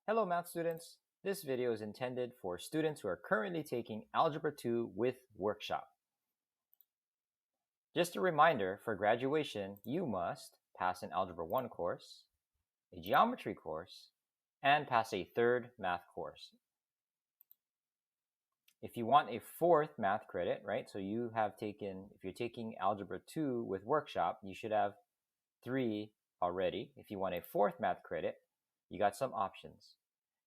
Hello math students! This video is intended for students who are currently taking Algebra 2 with Workshop. Just a reminder, for graduation, you must pass an Algebra 1 course, a Geometry course, and pass a third math course. If you want a fourth math credit, right, so if you're taking Algebra 2 with Workshop, you should have 3 already. If you want a fourth math credit, you got some options.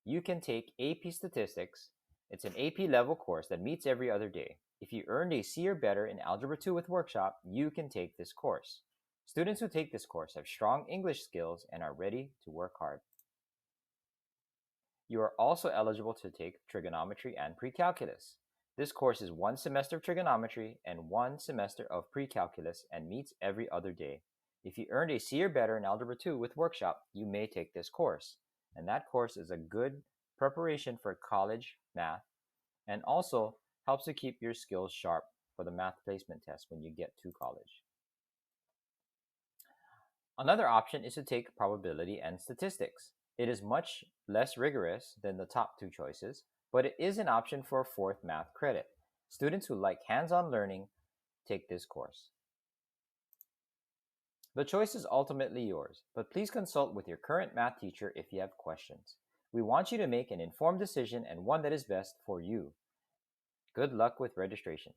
You can take AP Statistics. It's an AP level course that meets every other day. If you earned a C or better in Algebra 2 with Workshop, you can take this course. Students who take this course have strong English skills and are ready to work hard. You are also eligible to take Trigonometry and Pre-Calculus. This course is 1 semester of Trigonometry and 1 semester of Pre-Calculus and meets every other day. If you earned a C or better in Algebra 2 with Workshop, you may take this course. And that course is a good preparation for college math and also helps to keep your skills sharp for the math placement test when you get to college. Another option is to take probability and statistics. It is much less rigorous than the top two choices, but it is an option for a fourth math credit. Students who like hands-on learning take this course. The choice is ultimately yours, but please consult with your current math teacher if you have questions. We want you to make an informed decision and one that is best for you. Good luck with registration.